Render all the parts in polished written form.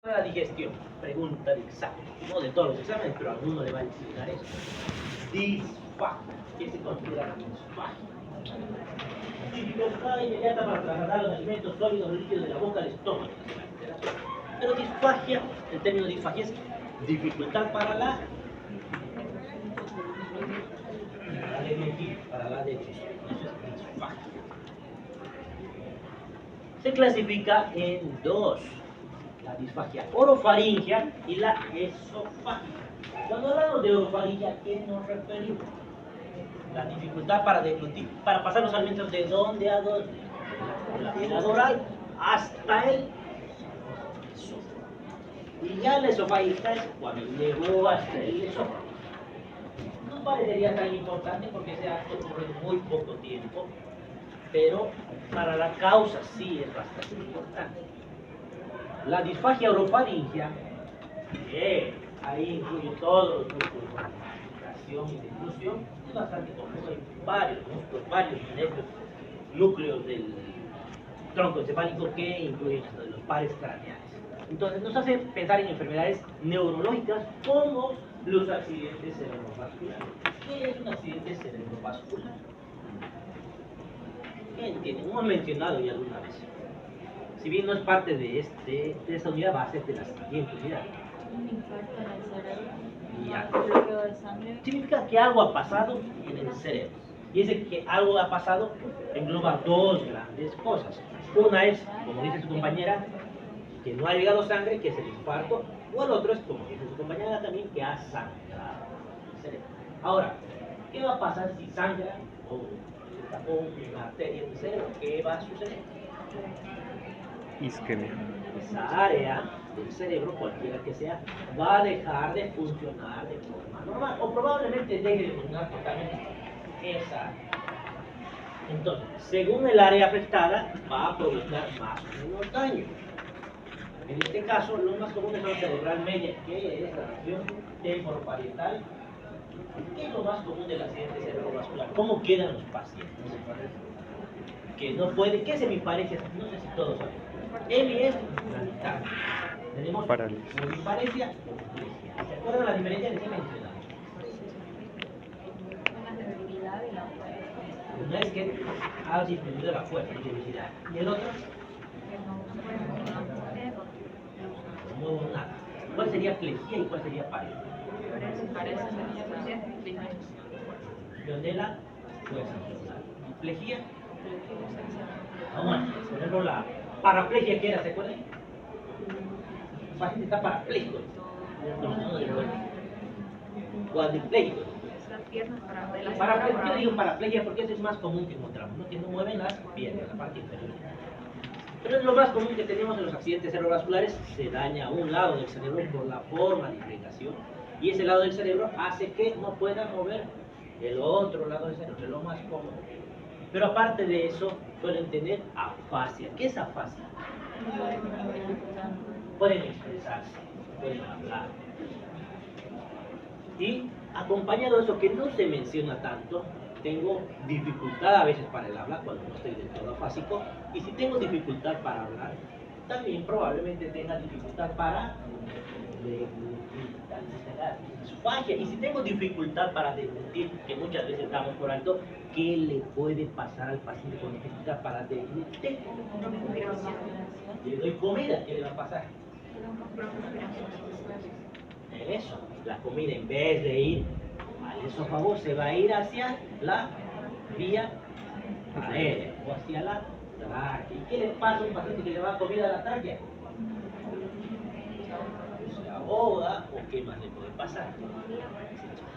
La digestión, pregunta de examen, no de todos los exámenes, pero a alguno le va a explicar eso. Disfagia, ¿qué se considera disfagia? Dificultad inmediata para trasladar los alimentos sólidos líquidos de la boca al estómago. Pero disfagia, el término disfagia es dificultad para la digestión, para la digestión. Eso es disfagia. Se clasifica en dos: la disfagia orofaringea y la esofágica. Cuando hablamos de orofaringea, ¿a qué nos referimos? La dificultad para deglutir, para pasar los alimentos de dónde a dónde, la cavidad oral hasta el esófago. Y ya la esofágica es cuando llegó hasta el esófago. No parecería tan importante porque ese acto ocurre en muy poco tiempo, pero para la causa sí es bastante importante. La disfagia orofaringea, ahí incluye todos los músculos de masticación y deglución, es bastante complejo. Hay varios músculos, varios núcleos del tronco encefálico que incluyen hasta de los pares craneales. Entonces nos hace pensar en enfermedades neurológicas como los accidentes cerebrovasculares. ¿Qué es un accidente cerebrovascular? ¿Qué entienden? Hemos mencionado ya alguna vez. Si bien no es parte de esta unidad, va a ser de la siguiente unidad. Un infarto en el cerebro, Ya. un bloqueo de sangre. Significa que algo ha pasado en el cerebro. Y ese que algo ha pasado engloba dos grandes cosas. Una es, como dice su compañera, que no ha llegado sangre, que es el infarto. O el otro es, como dice su compañera también, que ha sangrado el cerebro. Ahora, ¿qué va a pasar si sangra o se tapó una arteria en el cerebro? ¿Qué va a suceder? Isquemia. Esa área del cerebro, cualquiera que sea, va a dejar de funcionar de forma normal, o probablemente deje de funcionar totalmente esa área. Entonces, según el área afectada, va a provocar más o menos daño. En este caso, lo más común es la cerebral media, que es la región temporoparietal. ¿Qué es lo más común del accidente cerebrovascular? ¿Cómo quedan los pacientes? Que no puede, ¿qué es hemiparesia? No sé si todos saben. Hemi es la mitad. Tenemos Parálisis. hemiparesia o hemiplegia. ¿Se acuerdan la diferencia que se menciona? Una debilidad y la otra. Una es que ha disminuido la fuerza y velocidad. Y el otro, no hubo nada. ¿Cuál sería plejía y cuál sería paresia? Disminución de la fuerza muscular. ¿Y plejía? Vamos, por ejemplo, la paraplegia, ¿qué era? ¿Se acuerdan? El paciente está parapléjico. No de vuelta. Cuadripléjico. Yo digo paraplegia porque eso es más común que encontramos, ¿no? Que no mueven las piernas, la parte inferior. Pero es lo más común que tenemos en los accidentes cerebrovasculares. Se daña un lado del cerebro por la forma de irrigación y ese lado del cerebro hace que no pueda mover el otro lado del cerebro, es lo más común. Pero aparte de eso, suelen tener afasia. ¿Qué es afasia? Pueden expresarse, pueden hablar. Y acompañado de eso que no se menciona tanto, tengo dificultad a veces para el habla cuando no estoy del todo afásico. Y si tengo dificultad para hablar, también probablemente tenga dificultad para disfagia. Y si tengo dificultad para deglutir, que muchas veces damos por alto, ¿qué le puede pasar al paciente con dificultad para deglutir? Le doy comida, ¿qué le va a pasar? Eso, la comida en vez de ir al esófago se va a ir hacia la vía aérea o hacia la tráquea. ¿Y qué le pasa a un paciente que le va comida a la tráquea? Se ahoga, o qué más le puede pasar.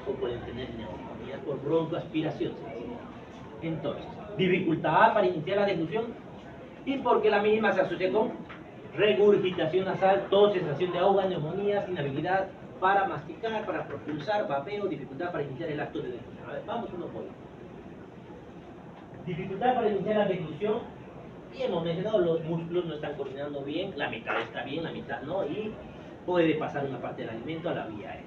O pueden tener neumonía por broncoaspiración. Entonces, dificultad para iniciar la deglución y porque la misma se asocia con regurgitación nasal, tos, sensación de ahogo, neumonías, inhabilidad para masticar, para propulsar, vapeo, dificultad para iniciar el acto de deglución. A ver, vamos uno por uno. Dificultad para iniciar la deglución. Y hemos mencionado, los músculos no están coordinando bien, la mitad está bien, la mitad no, y puede pasar una parte del alimento a la vía aérea.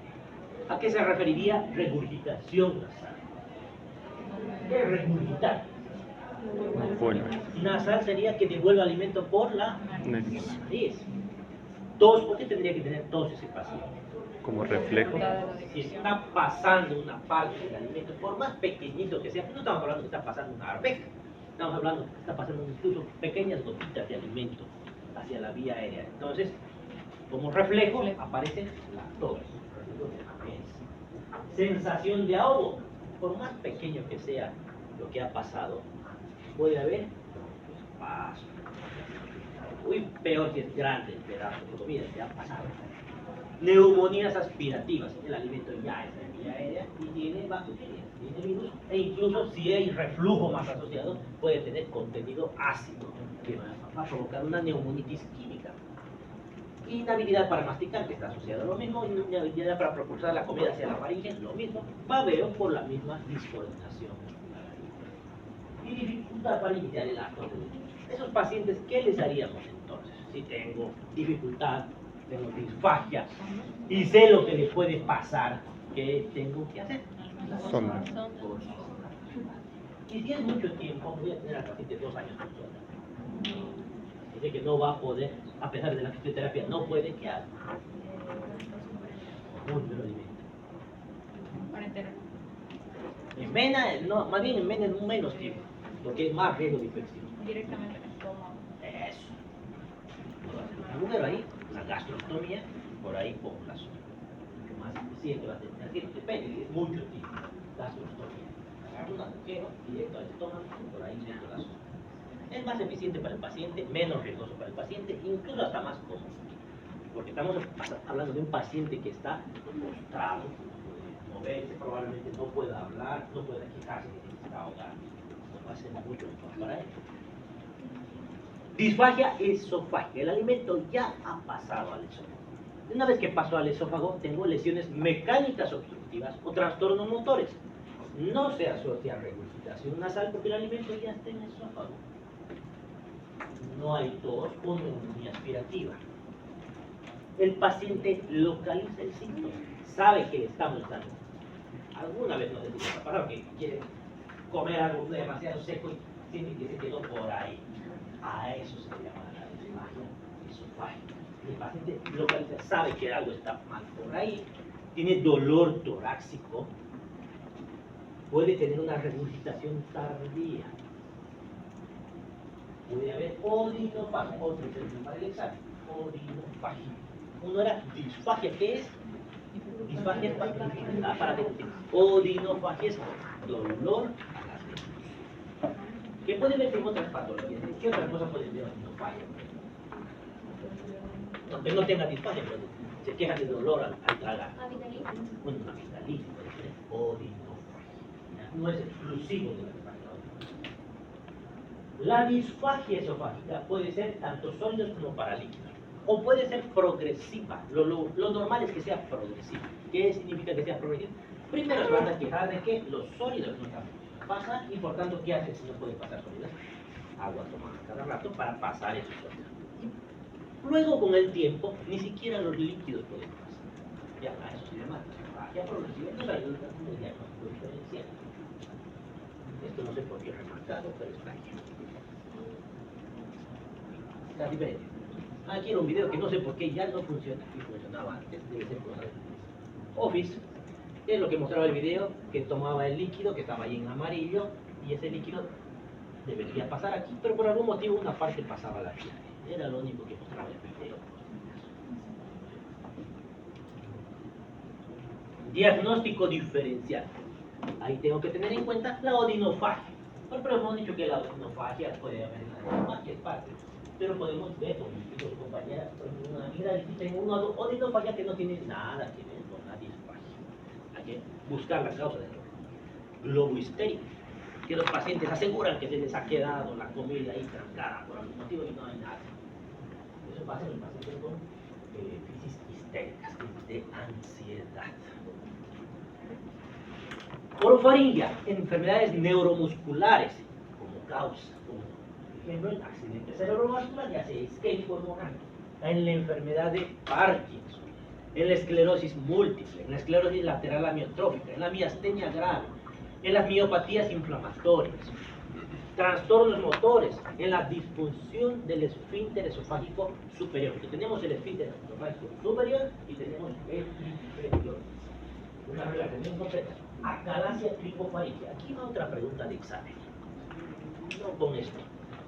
¿A qué se referiría regurgitación nasal? ¿Qué es regurgitar? Bueno, Nasal sería que devuelva alimento por la nariz. nariz. tos. ¿Por qué tendría que tener tos ese paciente? Como reflejo. Si está pasando una parte del alimento, por más pequeñito que sea, no estamos hablando que está pasando una arveja, estamos hablando que está pasando incluso pequeñas gotitas de alimento hacia la vía aérea. Entonces, como reflejo aparece la tos. Sensación de ahogo, por más pequeño que sea lo que ha pasado, puede haber paso. Uy, peor si es grande el pedazo de comida que ha pasado. Neumonías aspirativas, el alimento ya está en vía aérea y tiene bacterias, tiene virus, e incluso si hay reflujo más asociado, puede tener contenido ácido, que va a provocar una neumonitis química. Inhabilidad para masticar, que está asociado a lo mismo, inhabilidad para propulsar la comida hacia la faringe, lo mismo, babeo por la misma discoordinación. Y dificultad para iniciar el acto de esos pacientes, ¿qué les haríamos entonces? Si tengo dificultad, tengo disfagia y sé lo que le puede pasar, ¿qué tengo que hacer? Sonda. Y si es mucho tiempo, voy a tener al paciente 2 años con sonda. Dice que no va a poder, a pesar de la fisioterapia, no puede, ¿qué hace? Mucho lo alimenta. En vena, no, más bien en vena en menos tiempo, porque hay más riesgo de infección. Directamente en el estómago. Eso. Puedo hacer un agujero ahí, una gastrostomía, por ahí pongo la zona. Mucho más eficiente va a tener. Así, depende, es mucho tiempo. Gastrostomía. Agarro un agujero directo al estómago, por ahí meto la zona. Es más eficiente para el paciente, menos riesgoso para el paciente, incluso hasta más cómodo. Porque estamos hablando de un paciente que está postrado, no puede moverse, probablemente no pueda hablar, no pueda quejarse, que está ahogando. Va a ser mucho mejor para él. Disfagia esofágica. El alimento ya ha pasado al esófago. Una vez que pasó al esófago, tengo lesiones mecánicas obstructivas o trastornos motores. No se asocia a regurgitación nasal porque el alimento ya está en el esófago. No hay tos o neumonía aspirativa. El paciente localiza el síntoma, sabe que le está molestando. Alguna vez no sé si les ha pasado que quiere comer algo demasiado seco y siente que se quedó por ahí. A eso se le llama la disfagia esofágica. El paciente localiza, sabe que algo está mal por ahí, tiene dolor torácico, puede tener una regurgitación tardía. Puede haber odinofagia, otro término para el examen, odinofagia. Uno era disfagia, ¿qué es? Disfagia es para decir, odinofagia es dolor a las venas. ¿Qué puede verse en otras patologías? ¿Qué otra cosa puede ver odinofagia? Aunque no tenga disfagia, pero se queja de dolor al tragar. Bueno, una amigdalitis puede ser odinofagia. No es exclusivo de la disfagia. La disfagia esofágica puede ser tanto sólidos como para líquidos, o puede ser progresiva. Lo normal es que sea progresiva. ¿Qué significa que sea progresiva? Primero se van a quejar de que los sólidos no están pasan y por tanto, ¿qué hacen si no pueden pasar sólidos? Agua tomada cada rato para pasar esos sólidos. Luego, con el tiempo, ni siquiera los líquidos pueden pasar. Ya, a eso se llama disfagia progresiva. Nos ayuda como diagnóstico diferencial. Esto no sé por qué remarcado, pero está aquí. La diferencia. Aquí era un video que no sé por qué ya no funciona. Y funcionaba antes, debe ser por Office. Es lo que mostraba el video, que tomaba el líquido que estaba ahí en amarillo y ese líquido debería pasar aquí, pero por algún motivo una parte pasaba a la vía. Era lo único que mostraba el video. Diagnóstico diferencial. Ahí tengo que tener en cuenta la odinofagia. Pero hemos dicho que la odinofagia puede haber en cualquier parte. Pero podemos ver, como dijo su compañera, una amigdalitis, tengo una odinofagia que no tiene nada que ver con la disfagia. Hay que buscar la causa del globo histérico, que los pacientes aseguran que se les ha quedado la comida ahí trancada por algún motivo y no hay nada. Eso pasa en el paciente con crisis histéricas, de ansiedad. Orofaringia, enfermedades neuromusculares como causa, como por ejemplo el accidente cerebrovascular, ya sea isquémico o hemorrágico, en la enfermedad de Parkinson, en la esclerosis múltiple, en la esclerosis lateral amiotrófica, en la miastenia grave, en las miopatías inflamatorias. trastornos motores, en la disfunción del esfínter esofágico superior. Porque tenemos el esfínter esofágico superior y tenemos el inferior. Una relación bien completa. Acalasia tripofaringia. Aquí va otra pregunta de examen. No con esto.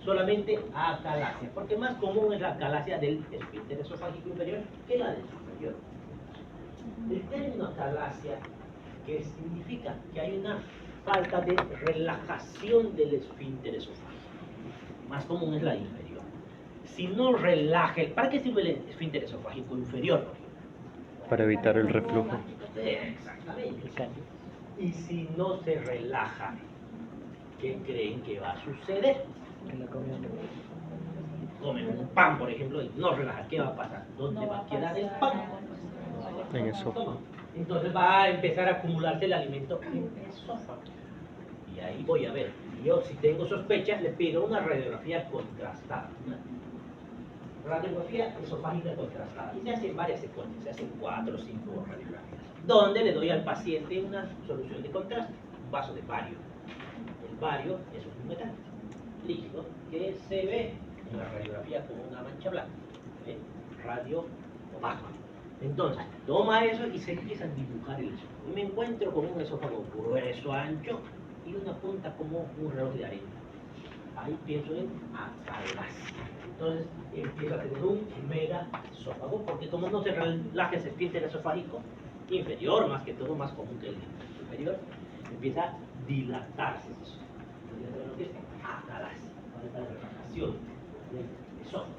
Solamente acalasia. Porque más común es la acalasia del esfínter esofágico inferior que la del superior. El término acalasia, que significa que hay una falta de relajación del esfínter esofágico. Más común es la inferior. Si no relaja, ¿para qué sirve el esfínter esofágico inferior? Para evitar el reflujo. Exactamente. Y si no se relaja, ¿qué creen que va a suceder? Comen un pan, por ejemplo, y no relaja, ¿qué va a pasar? ¿Dónde va a quedar el pan? En eso. Entonces va a empezar a acumularse el alimento en el esófago. Y ahí voy a ver. Yo, si tengo sospechas, le pido una radiografía contrastada. Una radiografía esofágica contrastada. Y se hacen varias secuencias, se hacen 4 o 5 radiografías. Donde le doy al paciente una solución de contraste, un vaso de bario. El bario es un metal líquido que se ve en la radiografía como una mancha blanca. Radio opaco. Entonces, toma eso y se empieza a dibujar el esófago. Y me encuentro con un esófago grueso, ancho y una punta como un reloj de arena. Ahí pienso en acalasia. Entonces, empiezo a tener un mega esófago, porque como no se relaja ese esfínter esofágico inferior, más que todo, más común que el superior, empieza a dilatarse eso. Entonces, ¿saben lo que es? Acalasia. Falta de relajación del esófago.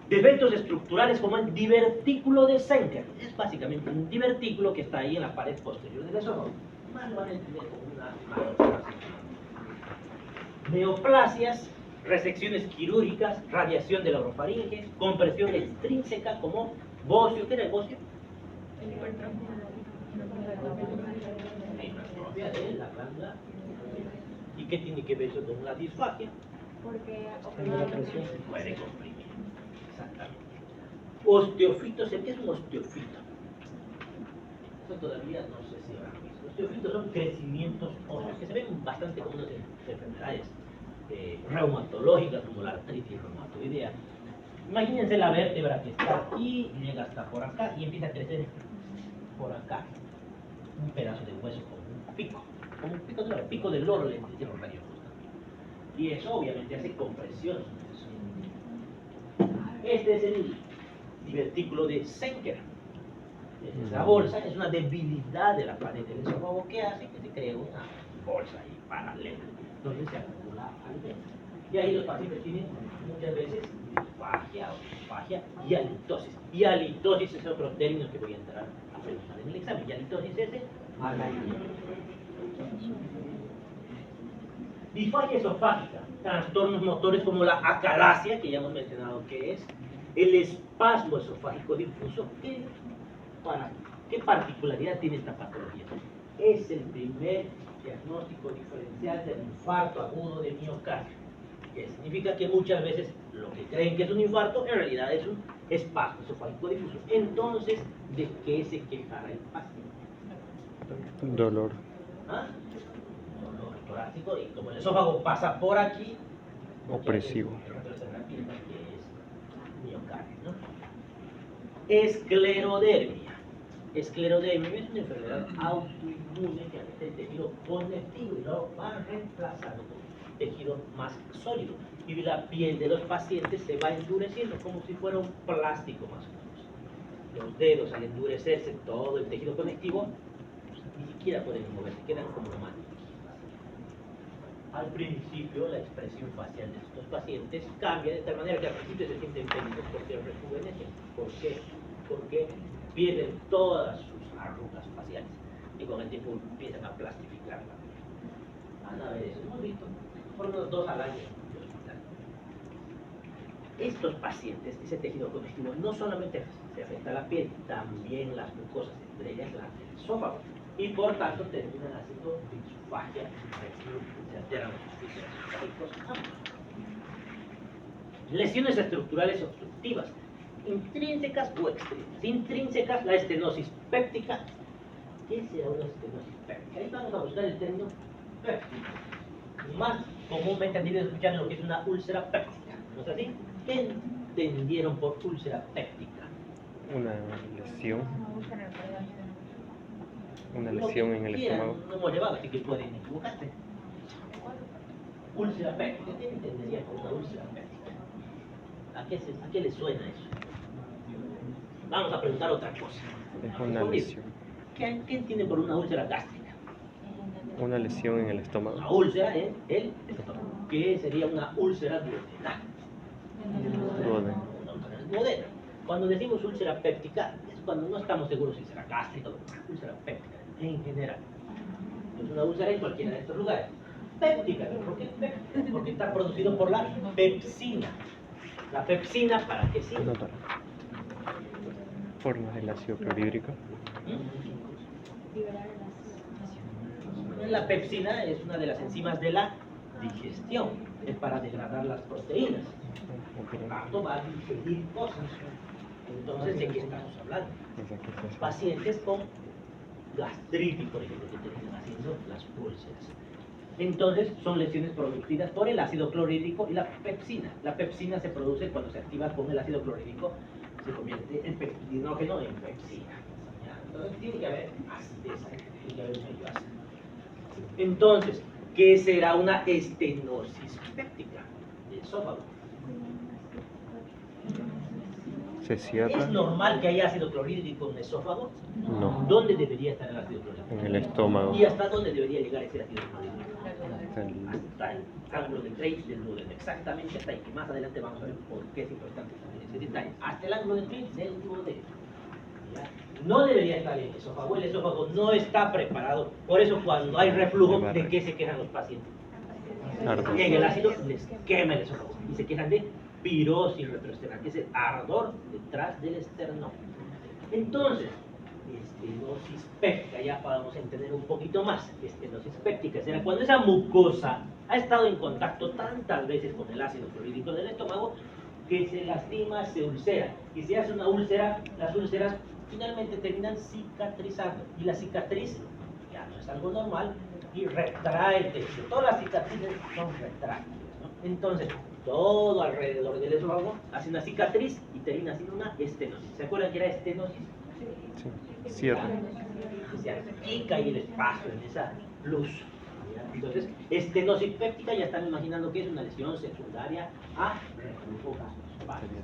Defectos estructurales como el divertículo de Senker. Es básicamente un divertículo que está ahí en la pared posterior del esófago. Más lo van a entender como una mano. Neoplasias, resecciones quirúrgicas, radiación de la orofaringe, compresión extrínseca como bocio. ¿Qué era el bocio? Hipertrofia de la glándula. ¿Y qué tiene que ver eso con la disfagia? Porque Puede comprimir. Exactamente. Osteofitos, ¿qué es un osteofito? Eso todavía no sé si habrán visto. Los osteofitos son crecimientos óseos que se ven bastante comunes en enfermedades reumatológicas como la artritis reumatoidea. Imagínense la vértebra que está aquí, llega hasta por acá y empieza a crecer por acá. Un pedazo de hueso como un pico del loro, le decimos radio. Y eso obviamente hace compresión. Este es el divertículo de Senker. Esa bolsa es una debilidad de la pared del esófago que hace que se cree una bolsa ahí paralela. Entonces se acumula alimento. Y ahí los pacientes tienen muchas veces disfagia y halitosis. Y halitosis es otro término que voy a entrar a preguntar en el examen. Y halitosis es de alimento. Disfagia esofágica, trastornos motores como la acalasia, que ya hemos mencionado que es, el espasmo esofágico difuso. ¿Qué particularidad tiene esta patología? Es el primer diagnóstico diferencial del infarto agudo de miocardio, que significa que muchas veces lo que creen que es un infarto en realidad es un espasmo esofágico difuso. Entonces, ¿de qué se quejará el paciente? Dolor. ¿Ah? Dolor torácico, y como el esófago pasa por aquí, Opresivo. que es miocardio, ¿no? Esclerodermia. Esclerodermia es una enfermedad autoinmune que afecta el tejido conectivo y lo va reemplazando por un tejido más sólido. Y la piel de los pacientes se va endureciendo como si fuera un plástico más o menos. Los dedos, al endurecerse todo el tejido conectivo, ni siquiera pueden moverse, quedan como maniquíes. Al principio, la expresión facial de estos pacientes cambia de tal manera que al principio se sienten felices porque rejuvenecen. ¿Por qué? Porque pierden todas sus arrugas faciales y con el tiempo empiezan a plastificar la piel. Van a ver eso, hemos visto por unos 2 al año en el hospital. Estos pacientes, ese tejido conectivo, no solamente se afecta la piel, también las mucosas, entre ellas la del esófago, y por tanto terminan haciendo disfagia, se alteran los tejidos esofágicos. Lesiones estructurales obstructivas, intrínsecas o extrínsecas. Intrínsecas, la estenosis péptica. ¿Qué será una estenosis péptica? Ahí vamos a buscar el término péptico. Más comúnmente han debido escuchar lo que es una úlcera péptica, ¿no es así? ¿Qué entendieron por úlcera péptica? Una lesión, una Lo lesión que en el quieran, estómago. no hemos llevado, así que pueden equivocarse. Úlcera péptica, ¿qué entendería por una úlcera péptica? ¿A qué le suena eso? Vamos a preguntar otra cosa. Es una Conmigo. lesión. ¿Qué entienden por una úlcera gástrica? Una lesión en el Una estómago. úlcera en el estómago. ¿Qué sería una úlcera duodenal? Duodeno. Una úlcera duodenal. Cuando decimos úlcera péptica, es cuando no estamos seguros si será gástrica o úlcera péptica, en general. Es una úlcera en cualquiera de estos lugares. Péptica, ¿por qué péptica? Porque está producido por la pepsina. La pepsina, ¿para qué sirve? Anotar. Formas del ácido clorhídrico. Liberar el ácido. La pepsina es una de las enzimas de la digestión, es para degradar las proteínas. Por lo tanto, va a digerir cosas. Entonces, ¿de qué estamos hablando? Pacientes con gastritis, por ejemplo, que terminan haciendo las úlceras. Entonces, son lesiones producidas por el ácido clorhídrico y la pepsina. La pepsina se produce cuando se activa con el ácido clorhídrico, se convierte en peptidógeno en pepsina. ¿Ya? Entonces, tiene que haber acidez, tiene que haber un medio ácido. Entonces, ¿qué será una estenosis péptica del esófago? Se cierra ¿Es normal que haya ácido clorhídrico en el esófago? No. ¿Dónde debería estar el ácido clorhídrico? en el estómago. ¿Y hasta dónde debería llegar ese ácido clorhídrico? Hasta el- Hasta el ángulo de Drake del duodeno, exactamente hasta ahí, que más adelante vamos a ver por qué es importante saber ese detalle. Hasta el ángulo de Drake del duodeno. ¿Ya? No debería estar en el esófago no está preparado. Por eso cuando hay reflujo, ¿de qué se quejan los pacientes? Ardor. Que en el ácido les quema el esófago y se quejan de pirosis retroesternal, que es el ardor detrás del esternón. Entonces, estenosis péptica, ya podemos entender un poquito más. Estenosis péptica será cuando esa mucosa ha estado en contacto tantas veces con el ácido clorhídrico del estómago que se lastima, se ulcera. Y si hace una úlcera, las úlceras finalmente terminan cicatrizando. Y la cicatriz ya no es algo normal y retrae el tejido. Todas las cicatrices son retráctiles, ¿no? Entonces, todo alrededor del esófago hace una cicatriz y termina siendo una estenosis. ¿Se acuerdan que era estenosis? Sí. Cierra. Se achica ahí el espacio en esa luz. ¿Ya? Entonces, estenosis péptica ya están imaginando que es una lesión secundaria a reflujo gastroesofágico.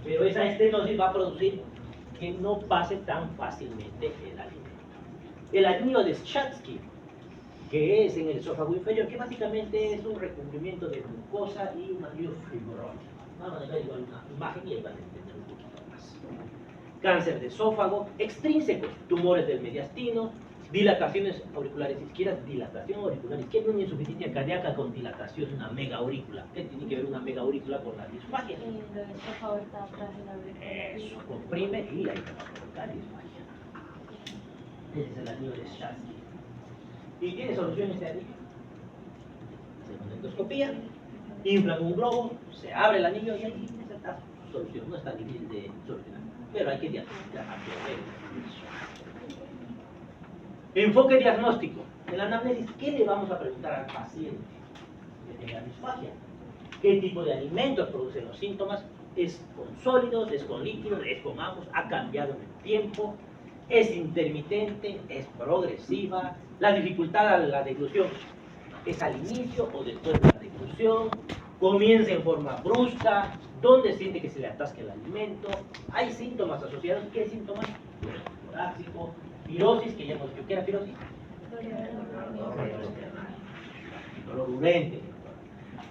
Pero esa estenosis va a producir que no pase tan fácilmente el alimento. El anillo de Schatzky, que es en el esófago inferior, que básicamente es un recubrimiento de glucosa y un anillo fibrótico. Vamos a ver igual una imagen y ahí van a entender un poquito más. Cáncer de esófago, extrínsecos, tumores del mediastino, dilataciones auriculares izquierdas, dilatación auricular izquierda, una insuficiencia cardíaca con dilatación, una mega aurícula. ¿Qué tiene que ver una mega aurícula con la disfagia? El esófago está atrás de la aurícula. Eso, comprime y ahí te va a provocar disfagia. Ese es el anillo de Schatzky. ¿Y tiene solución este anillo? Hacemos una endoscopía, inflan un globo, se abre el anillo y ahí está solución. No está difícil de solucionar, pero hay que diagnosticar a enfoque diagnóstico. En la anamnesis, ¿qué le vamos a preguntar al paciente que tenga disfagia? ¿Qué tipo de alimentos producen los síntomas? ¿Es con sólidos? ¿Es con líquidos? ¿Es con ambos? ¿Ha cambiado en el tiempo? ¿Es intermitente? ¿Es progresiva? La dificultad a la deglución, ¿es al inicio o después de la deglución? ¿Comienza en forma brusca? ¿Dónde siente que se le atasca el alimento? ¿Hay síntomas asociados? ¿Qué síntomas? Dolor torácico, pirosis, que ya hemos dicho, ¿qué era pirosis? Dolor urente,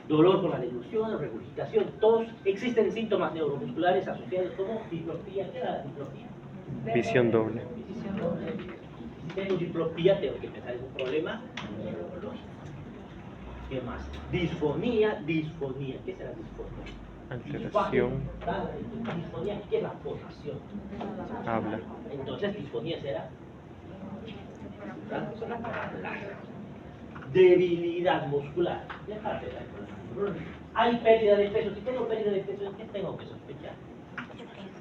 dolor con la deglución, regurgitación, tos. Existen síntomas neuromusculares asociados como diplopía. ¿Qué era la diplopía? Visión doble. Si tengo diplopía, tengo que pensar en un problema neurológico. ¿Qué más? Disfonía. ¿Qué será disfonía? Alteración. Disfonía, ¿qué es la fonación? Habla. Entonces, disfonía será debilidad muscular. Déjate de ahí. Hay pérdida de peso. Si tengo pérdida de peso, ¿qué tengo que sospechar?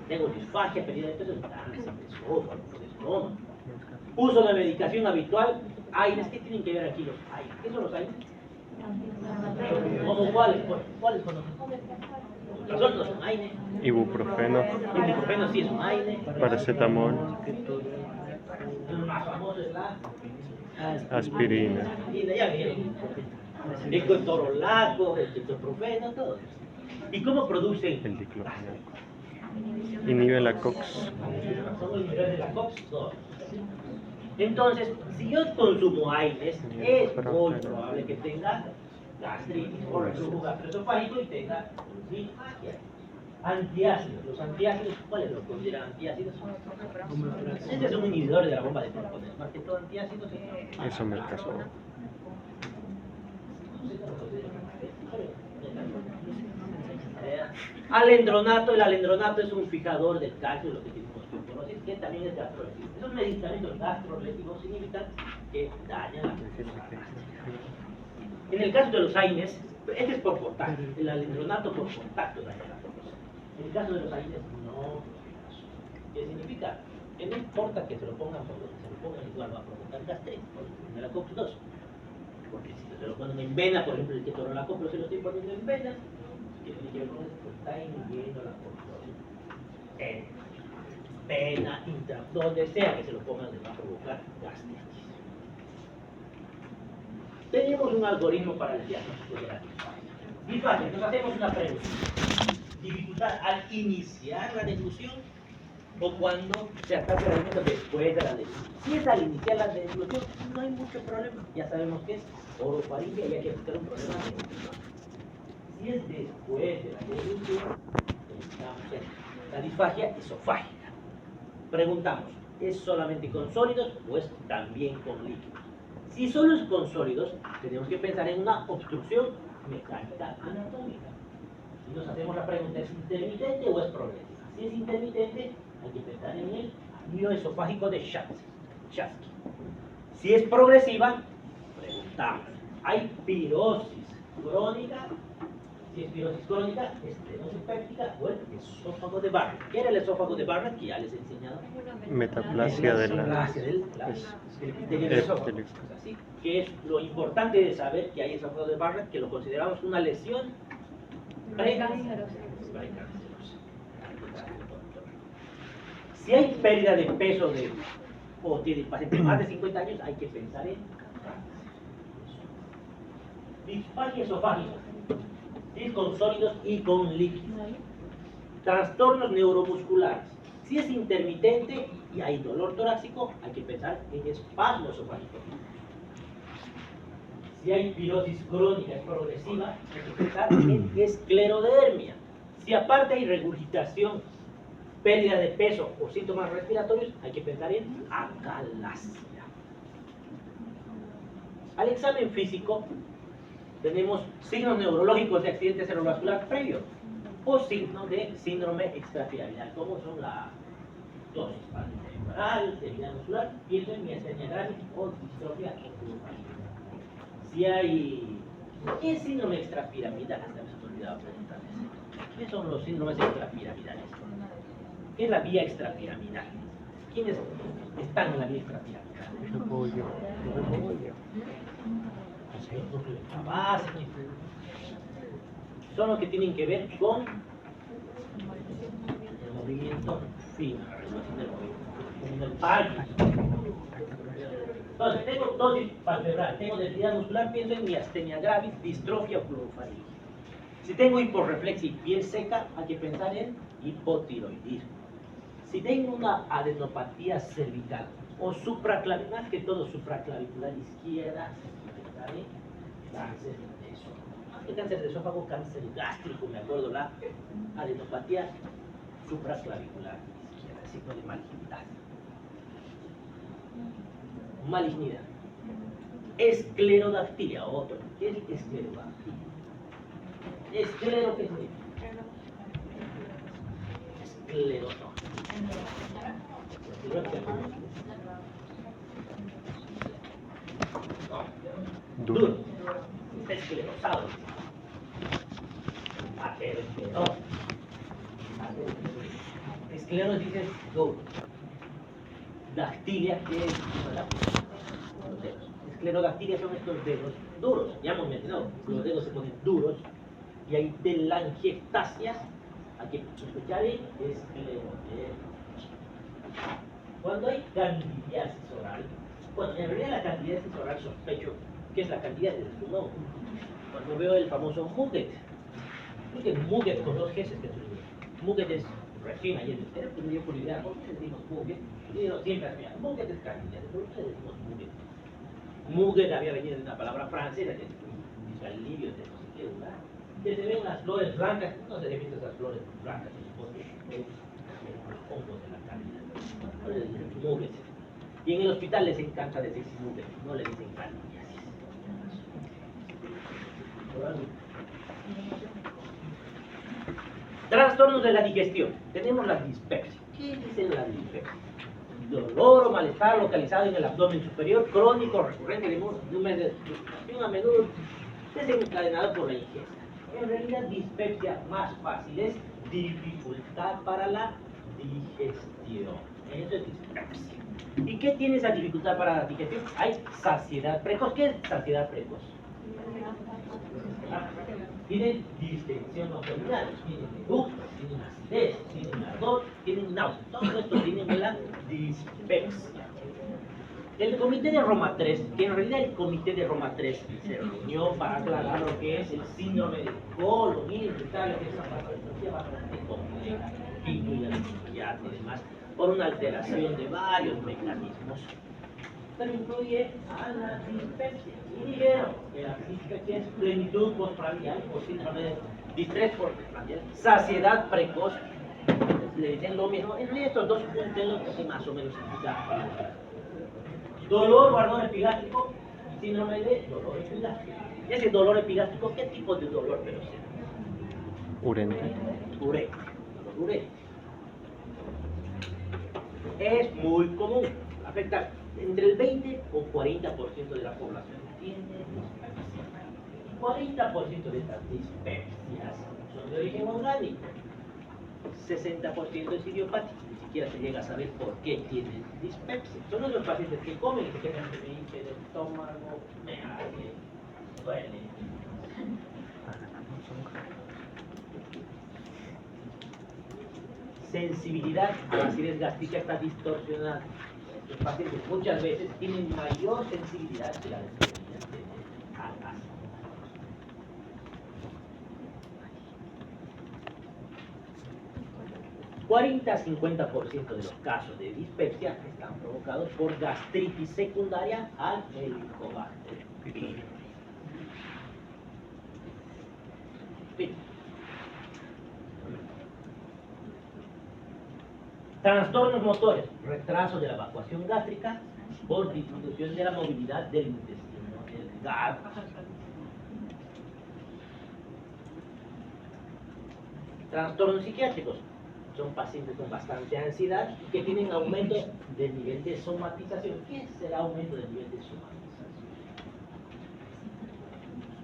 Tengo disfagia, pérdida de peso, cáncer de esófago, de estómago. Uso de medicación habitual. AINES, ¿qué tienen que ver aquí los AINES? ¿Qué son los AINES? ¿Cómo cuáles? ¿Cuáles conocen? Son los AINE. Ibuprofeno, Ibuprofeno sí es un AINE. paracetamol, El más famoso es la aspirina. aspirina, ya vieron. El ketorolaco, el ketoprofeno, todo eso. ¿Y cómo producen? El diclofenaco. Inhibe la COX. Son los niveles de la COX-2. Entonces, si yo consumo AINES, es muy probable que tenga gastritis o reflujo gastroesofágico y tenga disfagia. Antiácidos. Los antiácidos, ¿cuáles los consideran antiácidos? Este es un inhibidor de la bomba de protones. Más que todo antiácidos. Eso me pasó. Alendronato, el alendronato es un fijador del calcio, lo que tenemos osteoporosis, que también es gastrolectivo. Esos medicamentos gastrolectivos inhibitan que dañan la función. En el caso de los AINES, este es por contacto, el alendronato por contacto daña la función. En el caso de los AINES, no. ¿Qué significa? Que no importa que se lo pongan por donde se lo pongan, igual va a provocar gastritis, por la COX-2. Porque si se lo ponen en vena, por ejemplo, el ketorolaco, pero se lo estoy poniendo en venas, que tiene que ver con eso, pues está inhibiendo la COX-2. En vena, donde sea que se lo pongan, les va a provocar gastritis. Tenemos un algoritmo para el diagnóstico de la disfagia. Disfagia, nos hacemos una pregunta. ¿Dificultad al iniciar la deglución o cuando se ataca el alimento después de la deglución? Si es al iniciar la deglución, no hay mucho problema. Ya sabemos que es orofaringia y hay que buscar un problema de nutrición. Si es después de la deglución, estamos en la disfagia esofágica. Preguntamos, ¿es solamente con sólidos o es también con líquidos? Si solo es con sólidos, tenemos que pensar en una obstrucción mecánica anatómica. Y nos hacemos la pregunta, ¿es intermitente o es progresiva? Si es intermitente, hay que pensar en el anillo esofágico de Chasky. Si es progresiva, preguntamos, ¿hay pirosis crónica? Si es pirosis crónica, estenosis péptica o el esófago de Barrett. ¿Qué era el esófago de Barrett? Que ya les he enseñado. Metaplasia de la... Metaplasia del epitelio del esófago. Así que es lo importante de saber que hay esófago de Barrett, que lo consideramos una lesión precancerosa. Si hay pérdida de peso o tiene el paciente más de 50 años, hay que pensar en disfagia esofágica. Si es con sólidos y con líquidos. Trastornos neuromusculares. Si es intermitente y hay dolor torácico, hay que pensar en espasmo esofágico. Si hay pirosis crónica y progresiva, hay que pensar en esclerodermia. Si aparte hay regurgitación, pérdida de peso o síntomas respiratorios, hay que pensar en acalasia. Al examen físico, tenemos signos neurológicos de accidente cerebrovascular previo o signos de síndrome extrapiramidal, como son la tosis temporal, debilidad muscular, pienso en miastenia gravis o distrofia ocular. Si hay... ¿Qué es síndrome extrapiramidal? Se me ha olvidado preguntarles. ¿Qué son los síndromes extrapiramidales? ¿Qué es la vía extrapiramidal? ¿Quiénes están en la vía extrapiramidal? Son los que tienen que ver con el movimiento fino, con el Parkinson. Entonces, tengo tosis palpebral, tengo debilidad muscular, pienso en miastenia gravis, distrofia oculofaringe. Si tengo hiporreflexia y piel seca, hay que pensar en hipotiroidismo. Si tengo una adenopatía cervical o supraclavicular, más que todo supraclavicular izquierda, hay que pensar en cáncer de esófago. Más que cáncer de esófago, cáncer gástrico, me acuerdo, la adenopatía supraclavicular izquierda, signo de malignidad. Malignidad. Esclerodactilia, otro. ¿Qué es esclerodactilia? Esclero, ¿qué significa? Esclerotón. Duro. Esclerosado. Aterosclerosis. Escleros dice duro. Dactilia, que es la esclerodactilia son estos dedos duros, ya hemos mencionado, los dedos se ponen duros y hay telangiectasias, aquí escuchar cuando hay candidiasis oral, bueno, en realidad la candidiasis oral sospecho que es la candidiasis de su nombre. Cuando veo el famoso Muget, Muget con dos G's que Muget es recién ayer me enteré, pues me dio curiosidad, ¿por qué decimos Muget? Y digo, siempre así, Muget es candidiasis, ¿por qué decimos Muget? Muget había venido de una palabra francesa que significa alivio de no sé qué lugar. Que se ven las flores blancas, no se definen esas flores blancas en el bosque, los hongos de la cálida. Muget. Y en el hospital les encanta decir Muget, no le dicen candidiasis. Trastornos de la digestión. Tenemos la dispepsia. ¿Qué dice la dispepsia? Dolor o malestar localizado en el abdomen superior, crónico, recurrente de un mes de y a menudo desencadenado por la ingesta. En realidad, dispepsia más fácil es dificultad para la digestión. Eso es dispepsia. ¿Y qué tiene esa dificultad para la digestión? Hay saciedad precoz. ¿Qué es saciedad precoz? Tienen distensión abdominal, tienen eructos, tienen acidez, tienen ardor, tienen náusea. Todo esto tienen la dispepsia. El comité de Roma III, que en realidad el comité de Roma III se reunió para aclarar lo que es el síndrome de colon irritable, que es una patología bastante compleja, que incluye la psiquiatría y demás, por una alteración de varios mecanismos, pero incluye a la dispepsia. Y dijeron que la dispepsia es plenitud postprandial o síndrome de distrés postprandial, saciedad precoz, le dicen lo mismo. En realidad estos dos puntos que más o menos significan dolor o ardor epigástrico, síndrome de dolor epigástrico. Ese dolor epigástrico, ¿qué tipo de dolor presenta? Urente. Urente, dolor urente. Es muy común, afecta entre el 20 o 40% de la población tiene dispepsia. 40% de estas dispepsias son de origen orgánico. 60% es idiopático, ni siquiera se llega a saber por qué tienen dispepsia. Son los pacientes que comen y se quedan de hinche del estómago, me arde, duele. Sensibilidad a la acidez gástrica está distorsionada. Los pacientes muchas veces tienen mayor sensibilidad que la de los pacientes al ácido. $40-50% de los casos de dispepsia están provocados por gastritis secundaria al Helicobacter pylori. Trastornos motores, retraso de la evacuación gástrica por disminución de la movilidad del intestino delgado. Trastornos psiquiátricos, son pacientes con bastante ansiedad y que tienen aumento del nivel de somatización. ¿Qué es el aumento del nivel de somatización?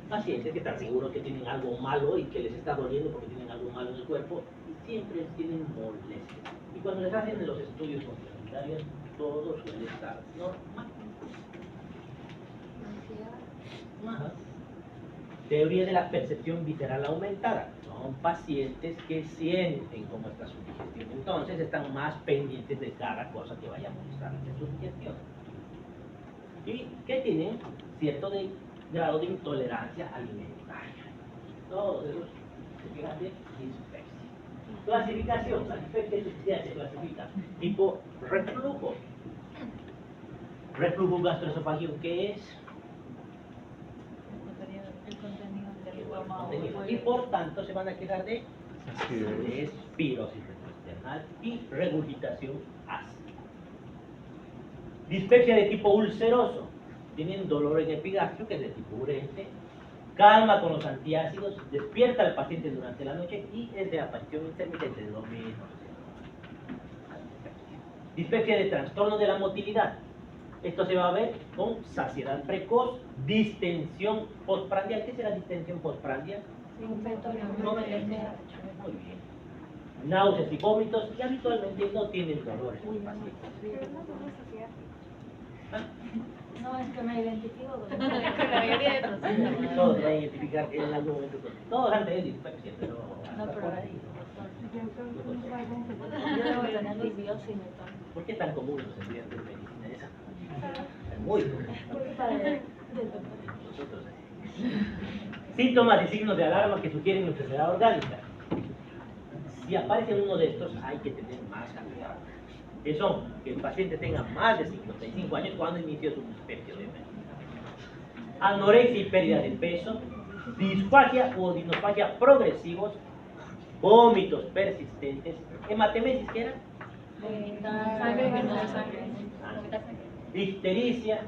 Pacientes que están seguros que tienen algo malo y que les está doliendo porque tienen algo malo en el cuerpo y siempre tienen molestias. Y cuando les hacen los estudios complementarios, todo suele estar normal. Ajá. Teoría de la percepción visceral aumentada. Son pacientes que sienten cómo está su digestión. Entonces están más pendientes de cada cosa que vaya a molestar en su digestión. Y que tienen cierto grado de intolerancia alimentaria. Todos esos se quedan de dispepsia. Clasificación. La dispepsia se clasifica tipo reflujo. Reflujo gastroesofágico, ¿qué es? El contenido del estómago. Y por tanto se van a quedar de acidez, pirosis retroesternal y regurgitación ácida. Dispepsia de tipo ulceroso. Tienen dolor en epigastrio, que es de tipo urente. Calma con los antiácidos, despierta al paciente durante la noche y es de aparición intermitente de domingo. Dispepsia de trastorno de la motilidad. Esto se va a ver con saciedad precoz, distensión postprandial. ¿Qué será distensión postprandial? Un feto No me entiendo. Muy bien. Náuseas y vómitos, y habitualmente no tienen dolores los pacientes. No, es que me identifico con Con la mayoría de los Todos se van a identificar en algún momento. Todos han tenido dispepsia, pero No, hasta pero por ahí. yo debo tener disbiosis y todo. ¿Por qué es tan común en los estudiantes de medicina esa? Es muy común. Nosotros, síntomas y signos de alarma que sugieren enfermedad orgánica. Si aparece uno de estos, hay que tener más cuidado. Que son que el paciente tenga más de 55 años cuando inició su dispepsia, obviamente. Anorexia y pérdida de peso, disfagia o disnofagia progresivos, vómitos persistentes, hematemesis, ¿qué era? Sangre que no es sangre. Ictericia,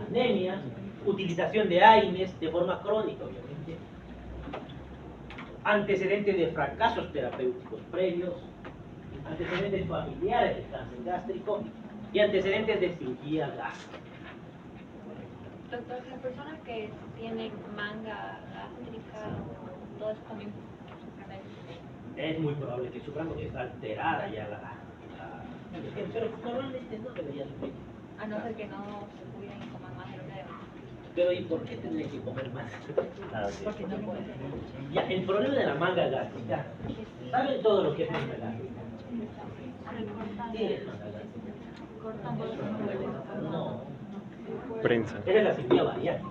anemia, utilización de AINES de forma crónica, obviamente, antecedentes de fracasos terapéuticos previos, antecedentes familiares de cáncer gástrico y antecedentes de cirugía gástrica. Doctor, las personas que tienen manga gástrica, todo eso también sufren de eso. Es muy probable que sufran porque está alterada ya pero normalmente no debería sufrir. A no ser que no se cuiden y coman más de lo que deben. Pero ¿y por qué tendría que comer más? Porque no puede. Ya, el problema de la manga gástrica, ¿saben todo lo que es manga gástrica? ¿Qué es manga gástrica? Cortan por No, Prensa. esa es la cirugía bariátrica.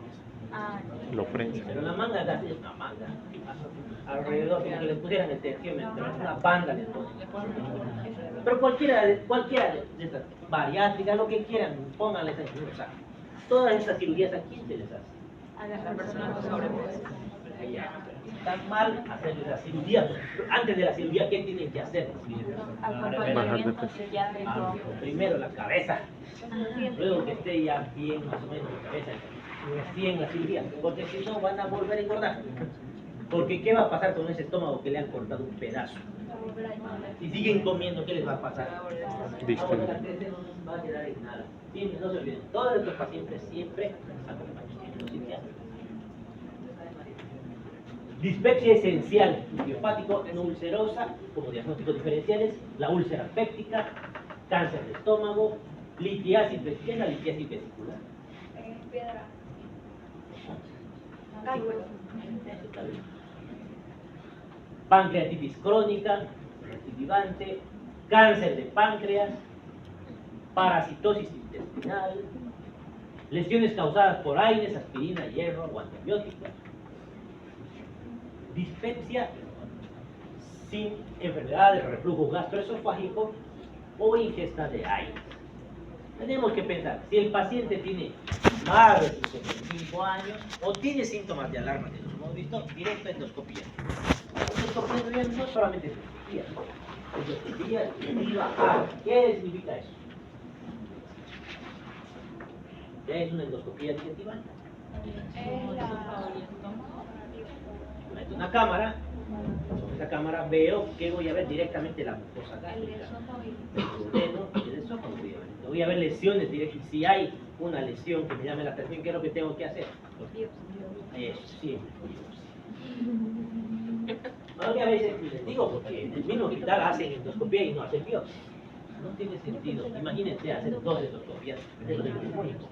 Ah, Lo prensa. Pero la manga gástrica es una manga. Alrededor, como que le pusieran el terciómetro, una banda le ponen. Pero cualquiera de estas, bariátricas, lo que quieran, pónganle esa cirugía. Todas estas cirugías, ¿a quién se les hace? a las personas con sobrepeso. Está mal hacerles la cirugía. Antes de la cirugía, ¿qué tienen que hacer? Acompañamiento psiquiátrico. Primero la cabeza, luego que esté ya bien más o menos la cabeza, recién la cirugía, porque si no van a volver a engordar. Porque ¿qué va a pasar con ese estómago que le han cortado un pedazo? Si siguen comiendo, ¿qué les va a pasar? Distensión. Ahora, no va a quedar en nada. Siempre, no se olviden, todos estos pacientes siempre acompañamiento psiquiátrico. Dispepsia esencial, idiopático, no ulcerosa, como diagnósticos diferenciales, la úlcera péptica, cáncer de estómago, litiasis vesicular, litiasis vesicular. Piedra. Pancreatitis crónica, recidivante, cáncer de páncreas, parasitosis intestinal, lesiones causadas por AINES, aspirina, hierro o antibióticos, dispepsia sin enfermedad de reflujo gastroesofágico o ingesta de AINES. Tenemos que pensar, si el paciente tiene más de 55 años o tiene síntomas de alarma que nos hemos visto, directo endoscopía. Endoscopía no solamente endoscopía, endoscopía bajar. ¿Qué significa eso? Ya es una endoscopía digestiva. Meto una cámara, con esa cámara veo que voy a ver directamente la mucosa gástrica. El esófago, obviamente. Voy a ver lesiones directas. Si hay una lesión que me llame la atención, ¿qué es lo que tengo que hacer? Eso, siempre. Aunque a veces les digo, porque en el mismo hospital hacen endoscopía y no hacen biopsia. No tiene sentido. Imagínense hacer 2 endoscopias. Es lo único.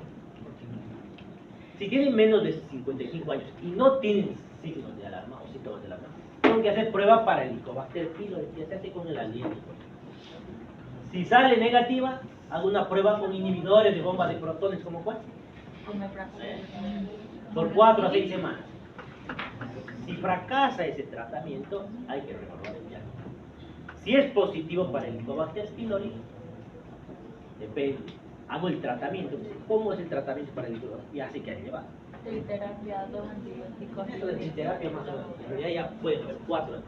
Si tienen menos de 55 años y no tienen signos de alarma o síntomas de alarma, tengo que hacer prueba para el Helicobacter pylori y hacerse con el aliento. Si sale negativa, hago una prueba con inhibidores de bomba de protones, ¿como cuál? Por 4 a 6 semanas. Si fracasa ese tratamiento, hay que recorrer el diagnóstico. Si es positivo para el Helicobacter pylori, depende. Hago el tratamiento. ¿Cómo es el tratamiento para el Helicobacter? Ya sé que hay que llevar. Terapia, 2 antibióticos. Eso de terapia más o menos. En realidad ya puede haber 4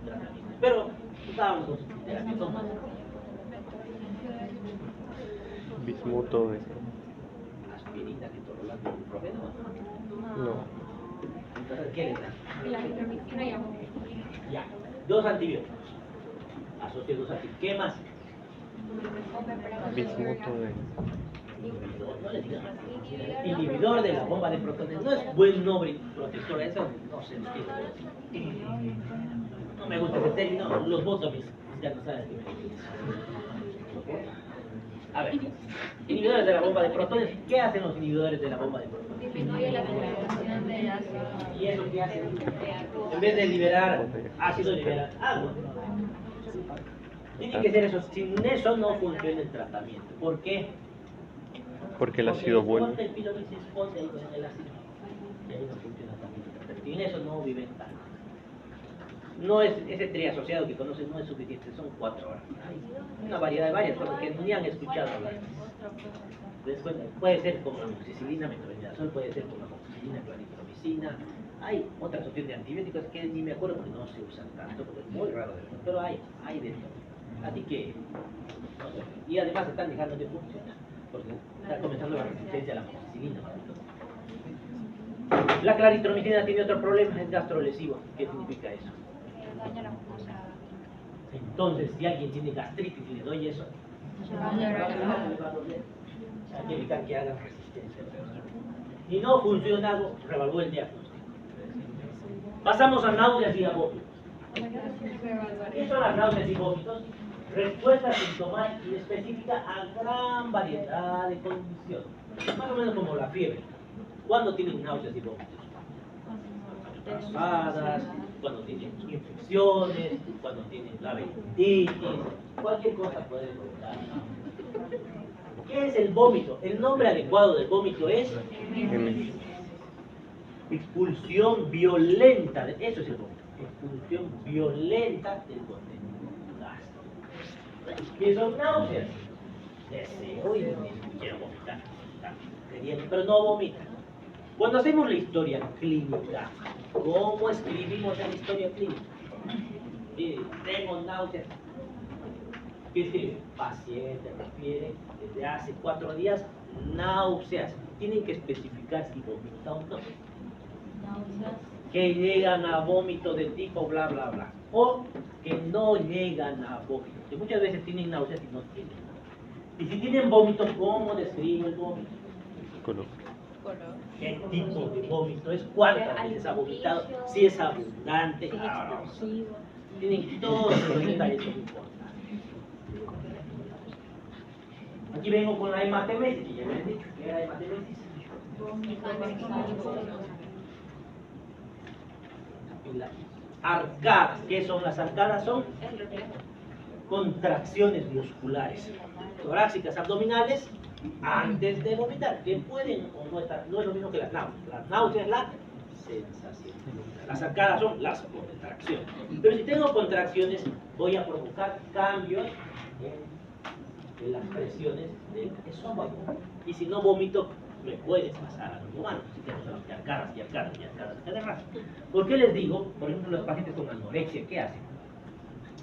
tratamientos. Pero estábamos con terapia. Bismuto de... Aspirina, que todo lo hace ibuprofeno. No. Entonces, ¿qué les dan? La ivermectina y Ya, 2 antibióticos. Asocio 2 antibióticos. ¿Qué más? Bismuto de... Inhibidor, no le digan. Inhibidor de la bomba de protones. No es buen nombre protector, eso no se entiende. No me gusta ese término, los botomies. ya no saben qué me dice. ¿Ok? A ver, inhibidores de la bomba de protones. ¿Qué hacen los inhibidores de la bomba de protones? Disminuye la concentración de ácido. ¿Y eso qué hacen? En vez de liberar ácido, liberan agua. Tiene que ser eso. Sin eso no funciona el tratamiento. ¿Por qué? Porque el ácido vuelve. Porque el pilón se esconde ahí con el ácido. Y ahí no funciona también. Sin eso no viven tanto. No es ese triasociado que conocen, no es suficiente, son 4 horas. Hay una variedad de varias cosas que ni han escuchado hablar. Después, puede ser como la amoxicilina, metronidazol, puede ser como la amoxicilina, claritromicina. Hay otras opciones de antibióticos que ni me acuerdo porque no se usan tanto, porque es muy raro de ver, pero hay de todo. Así que, no sé. Y además están dejando de funcionar, porque está comenzando la resistencia a la amoxicilina. La claritromicina tiene otro problema, es gastrolesivo. ¿Qué significa eso? Daña la mucosa. Entonces, si alguien tiene gastritis y le doy eso, hay que evitar que hagan resistencia. Y no funcionado, revalúe el diagnóstico. Pasamos a náuseas y a vómitos. ¿Qué son las náuseas y vómitos? Respuesta sintomática y específica a gran variedad de condiciones. Más o menos como la fiebre. ¿Cuándo tienen náuseas y vómitos? Pasadas, cuando tienen infecciones, cuando tienen laberintitis, cualquier cosa puede provocar. ¿Qué es el vómito? El nombre adecuado del vómito es expulsión violenta. Eso es el vómito. Expulsión violenta del contenido gástrico. ¿Qué son náuseas? Deseo y quiero vomitar. Pero no vomita. Cuando hacemos la historia clínica, ¿cómo escribimos en la historia clínica? Tengo náuseas. ¿Qué escribe? Paciente refiere desde hace 4 días náuseas. Tienen que especificar si vomita o no. Que llegan a vómito de tipo bla bla bla. O que no llegan a vómito. Que muchas veces tienen náuseas y no tienen. Y si tienen vómito, ¿cómo describo el vómito? Color. ¿Qué tipo de vómito es? ¿Cuántas veces ha vomitado? Si es abundante. Tienen todos los detalles que importan. Aquí vengo con la hematemesis, que ya me han dicho. ¿Qué era hematemesis? Arcadas. ¿Qué son las arcadas? Son contracciones musculares torácicas, abdominales, antes de vomitar, que pueden o no estar, no es lo mismo que las náuseas. Las náuseas es la sensación. Las arcadas son las contracciones. Pero si tengo contracciones, voy a provocar cambios en las presiones del estómago. Y si no vomito, me puedes pasar a los humanos. Si tengo arcadas y arcadas y arcadas y cada rato. ¿Por qué les digo? Por ejemplo, los pacientes con anorexia, ¿qué hacen?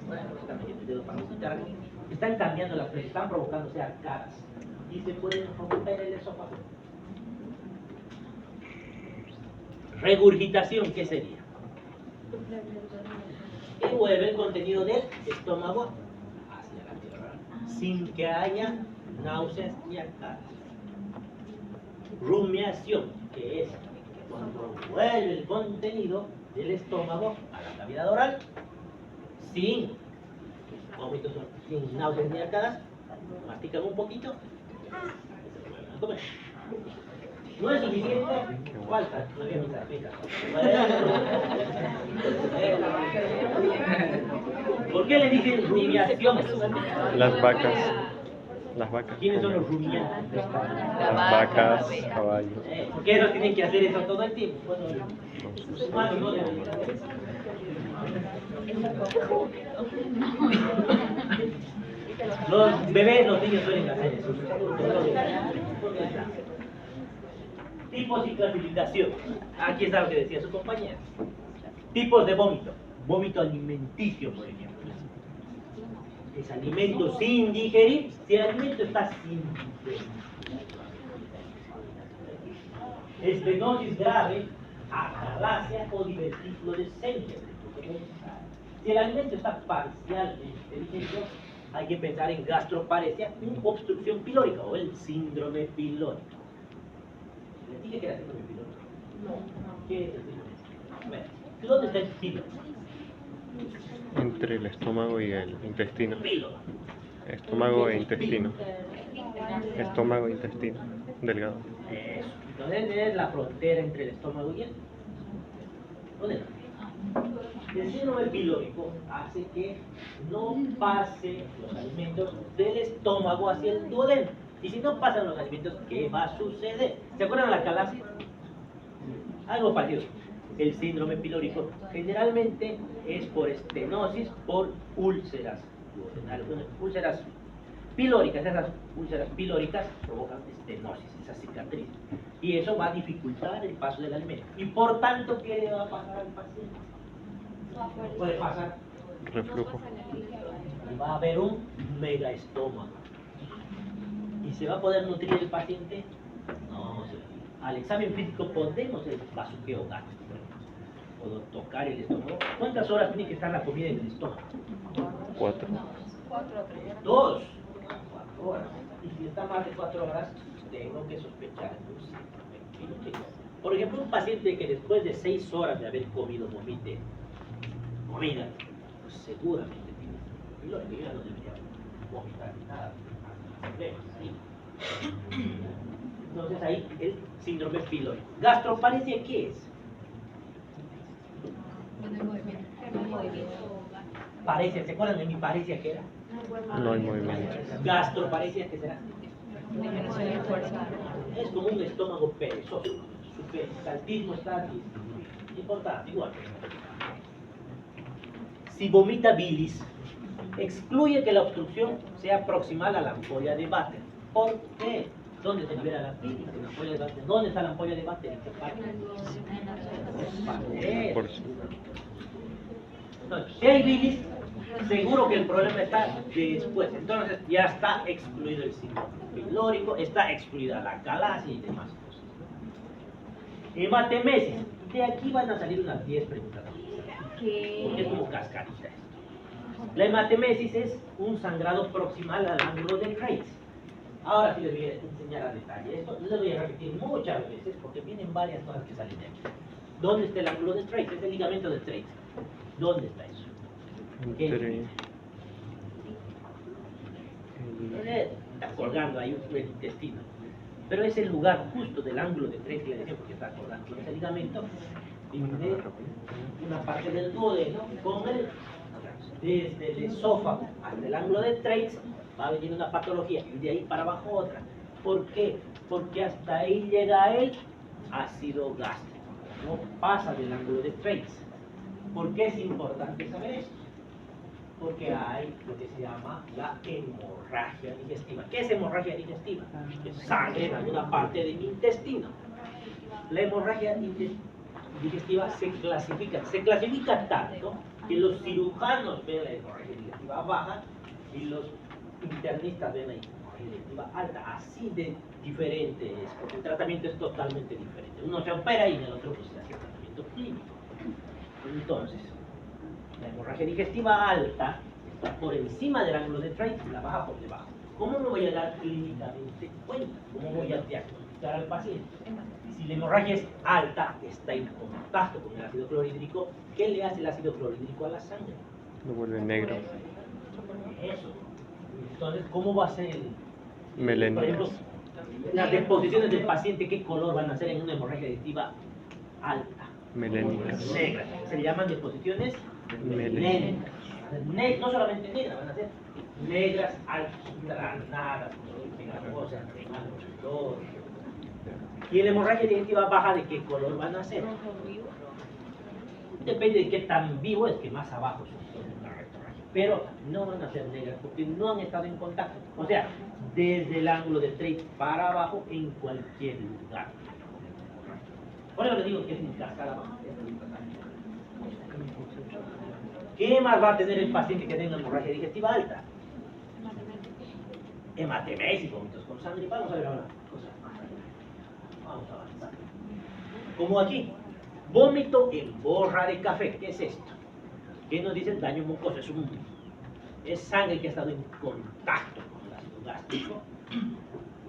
Bueno, están metiendo el dedo para vomitar aquí. Están cambiando las presiones, están provocándose arcadas. Y se pueden romper el esófago. Regurgitación, ¿qué sería? Que vuelve el contenido del estómago hacia la tierra, sin que haya náuseas y arcadas. Rumiación, que es cuando vuelve el contenido del estómago a la cavidad oral, sin vómitos, sin náuseas ni arcadas, mastican un poquito, se vuelven a comer. ¿No es suficiente? Falta, todavía mis arpistas. ¿Por qué le dicen rumiación? Las vacas. Las vacas. ¿Quiénes son los comen. rumiantes? Las vacas, caballos. ¿Por qué ellos tienen que hacer eso todo el tiempo? Bueno, los humanos no deben hacer eso. Los bebés, los niños suelen hacer eso. Tipos y clasificación. Aquí está lo que decía su compañera. Tipos de vómito. Vómito alimenticio, por ejemplo. Es alimento sin digerir. Si el alimento está sin digerir. Estenosis grave, acalasia o divertículo de Schenker. Si el alimento está parcialmente digerido, hay que pensar en gastroparesia, obstrucción pilórica o el síndrome pilórico. ¿Les dije que era síndrome pilórico? No. ¿Qué es el síndrome pilórico? ¿Dónde está el pilo? Entre el estómago y el intestino. Píloro. Estómago e intestino. Estómago e intestino. Delgado. Eso. Entonces es la frontera entre el estómago y el duodeno. El síndrome pylórico hace que no pasen los alimentos del estómago hacia el duodeno. Y si no pasan los alimentos, ¿qué va a suceder? ¿Se acuerdan de la calasia? Algo parecido. El síndrome pylórico generalmente es por estenosis, por úlceras duodenales. Úlceras pilóricas, esas úlceras pilóricas provocan estenosis, esa cicatriz. Y eso va a dificultar el paso del alimento. Y por tanto, ¿qué le va a pasar al paciente? Puede pasar, Reflujo. y va a haber un mega estómago. ¿Y se va a poder nutrir el paciente? No, al examen físico podemos hacer bazuqueo gástrico. Puedo tocar el estómago. ¿Cuántas horas tiene que estar la comida en el estómago? 4. 2. 4 horas. Y si está más de 4 horas, tengo que sospechar de un síndrome pylórico. Por ejemplo, un paciente que después de 6 horas de haber comido vomite comida, pues seguramente tiene síndrome pylórico. Yo ya no debería vomitar ni nada. Problemas ahí. Entonces ahí el síndrome pylórico. ¿Gastroparesia qué es? Paresia, ¿se acuerdan de mi paresia qué era? No hay movimiento. Gastroparesia, ¿qué será? Es como un estómago perezoso. Su peristaltismo está disminuido. Importante, igual. Si vomita bilis, excluye que la obstrucción sea proximal a la ampolla de Vater. ¿Por qué? ¿Dónde se libera la bilis? En la ampolla de Vater. ¿Dónde está la ampolla de Vater? ¿En qué parte? Por eso. Entonces, si hay bilis, seguro que el problema está después. Entonces ya está excluido el síndrome pylórico, está excluida la calasia y demás cosas. Hematemesis. De aquí van a salir unas 10 preguntas. Porque es como cascarita esto. La hematemesis es un sangrado proximal al ángulo de Graves. Ahora sí les voy a enseñar a detalle. Esto les voy a repetir muchas veces porque vienen varias cosas que salen de aquí. ¿Dónde está el ángulo de Graves? Es el ligamento de Graves. ¿Dónde está eso? Entre Está colgando ahí el intestino. Pero es el lugar justo del ángulo de Graves que le decía porque está colgando con ese ligamento. Divide una parte del duodeno con desde el esófago hasta el ángulo de Graves va a venir una patología y de ahí para abajo otra. ¿Por qué? Porque hasta ahí llega el ácido gástrico, no pasa del ángulo de Graves. ¿Por qué es importante saber esto? Porque hay lo que se llama la hemorragia digestiva. ¿Qué es hemorragia digestiva? Es sangre en alguna parte del intestino. La hemorragia digestiva se clasifica tanto que los cirujanos ven la hemorragia digestiva baja y los internistas ven la hemorragia digestiva alta. Así de diferente es, porque el tratamiento es totalmente diferente. Uno se opera y en el otro pues se hace tratamiento clínico. Entonces, la hemorragia digestiva alta está por encima del ángulo de Graves y la baja por debajo. ¿Cómo me voy a dar clínicamente cuenta? ¿Cómo voy a diagnosticar al paciente? Si la hemorragia es alta, está en contacto con el ácido clorhídrico, ¿qué le hace el ácido clorhídrico a la sangre? lo vuelve negro. Eso. Entonces, ¿cómo va a ser el... Por Melénicas. ejemplo, las deposiciones del paciente, ¿qué color van a ser en una hemorragia digestiva alta? Melénicas. Negras. Se le llaman deposiciones melénicas. No solamente negras, van a ser negras, altranadas, pegajosas, de mal olor. Y en la hemorragia digestiva baja, ¿de qué color van a ser? Depende de qué tan vivo es, que más abajo es una rectorragia. Pero no van a ser negras porque no han estado en contacto. O sea, desde el ángulo de Graves para abajo en cualquier lugar. Por eso les digo que es en cascada abajo. ¿Qué más va a tener el paciente que tenga una hemorragia digestiva alta? Hematemesis, vómitos con sangre. Vamos a ver ahora cosas más. Vamos a avanzar. Como aquí, vómito en borra de café. ¿Qué es esto? ¿Qué nos dice el daño mucoso? Es sangre que ha estado en contacto con el ácido gástrico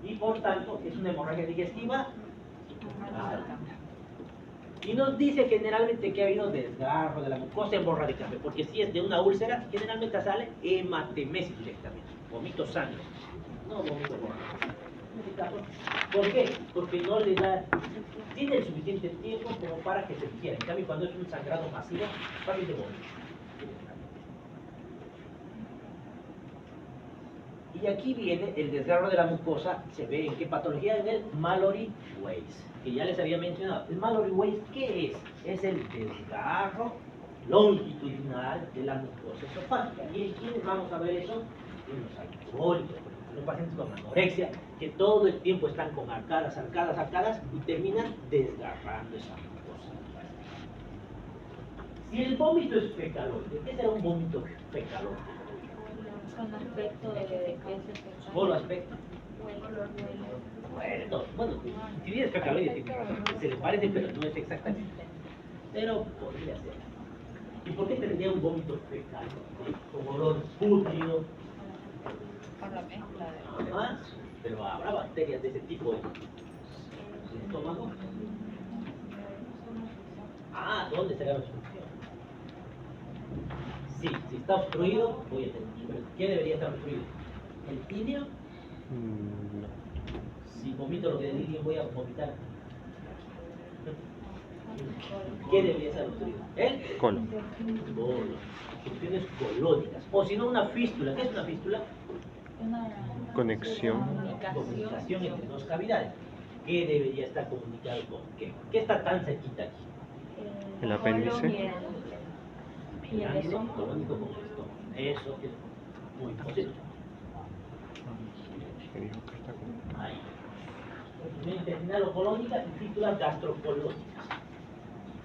y por tanto es una hemorragia digestiva alta. Y nos dice generalmente que ha habido desgarro de la mucosa hemorragia de café, porque si es de una úlcera, generalmente sale hematemesis directamente, vómito sangre, no vómito hemorrágico. ¿Por qué? Porque no le da, tiene el suficiente tiempo como para que se quiera. En cambio, cuando es un sangrado masivo, fácilmente vómito. Y aquí viene el desgarro de la mucosa, se ve en qué patología, en el Mallory Weiss, que ya les había mencionado. El Mallory Weiss, ¿qué es? Es el desgarro longitudinal de la mucosa esofágica. ¿Y en quiénes vamos a ver eso? En los alcohólicos, por ejemplo, los pacientes con anorexia, que todo el tiempo están con arcadas y terminan desgarrando esa mucosa. Si el vómito es fecaloide, ¿qué será un vómito fecaloide? Con aspecto de que es Solo aspecto. huele. Bueno, si bien es fecaloide, se le parece, pero no es exactamente. Pero podría ser. ¿Y por qué tendría un vómito fecal? Con olor pútrido. Por la mezcla de... Ajá. Pero habrá bacterias de ese tipo en el estómago. ¿Dónde será la obstrucción? Sí, si está obstruido, voy a tener. ¿Qué debería estar obstruido? ¿El ilio? No. Si vomito lo que le dije, voy a vomitar. ¿Qué debería estar obstruido? ¿El? Colon. Colon. Obstrucciones colónicas. O si no, una fístula. ¿Qué es una fístula? Una Conexión. Comunicación entre dos cavidades. ¿Qué debería estar comunicado con qué? ¿Qué está tan cerquita aquí? El apéndice. Y el Ángulo esófago. colónico con el estómago. Eso es muy posible. Que dijo que está con- Ahí. Obstrucción intestinal o colónica y fístulas gastrocolónicas.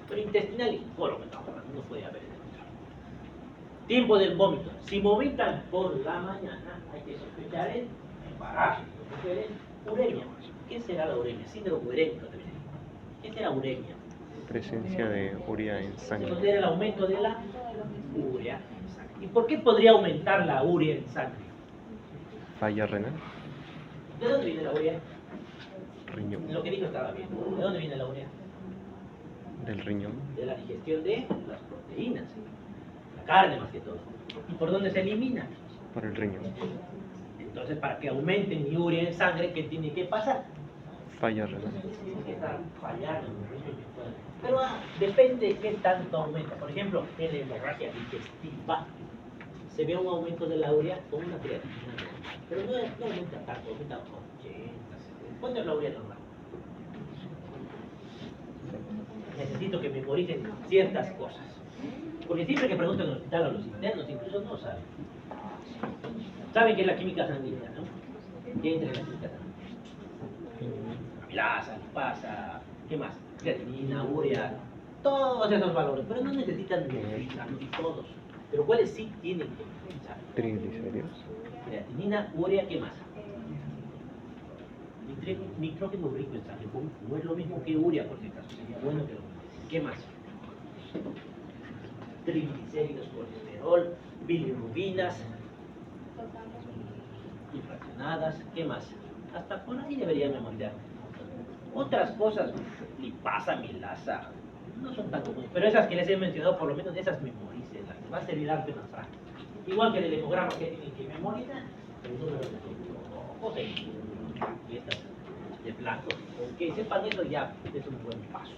Pero intestinal y colon, no puede haber. Tiempo del vómito. Si vomitan por la mañana, hay que sospechar el embarazo. Uremia. ¿Qué será la uremia? Síndrome urémico también. ¿Qué será uremia? Presencia de urea en Se sangre. considera el aumento de la urea en sangre. ¿Y por qué podría aumentar la urea en sangre? Falla renal. ¿De dónde viene la urea? Riñón. Lo que dijo estaba bien. ¿De dónde viene la urea? Del riñón. De la digestión de las proteínas. La carne más que todo. ¿Y por dónde se elimina? Por el riñón. Entonces, para que aumente mi urea en sangre, ¿qué tiene que pasar? Falla renal. Tiene que estar fallando. Pero depende de qué tanto aumenta. Por ejemplo, en la hemorragia digestiva se ve un aumento de la urea con una creatinina. Pero no aumenta tanto, aumenta 80, 70. ¿Cuánto es la urea normal? Necesito que memoricen ciertas cosas. Porque siempre que preguntan en el hospital a los internos, incluso no saben. Saben que es la química sanguínea, ¿no? ¿Qué entra en la química sanguínea? Amilasa, lipasa, ¿qué más? Creatinina, urea, todos esos valores, pero no necesitan memorizarlos todos. Pero ¿cuáles sí tienen que memorizar? Triglicéridos. Creatinina, urea, ¿qué más? Nitrógeno rico en sangre, no es lo mismo que urea, por si acaso, sería bueno que lo memorecen. ¿Qué más? Triglicéridos, colesterol, bilirrubinas, infraccionadas, ¿qué más? Hasta por ahí deberían memorizar. Otras cosas, lipasa, amilasa, no son tan comunes, pero esas que les he mencionado, por lo menos esas memoricenlas, les va a servir arte más fácil. Igual que el hemograma que tienen que memorizar, el número de ojos y estas de blanco. Que sepan eso ya es un buen paso.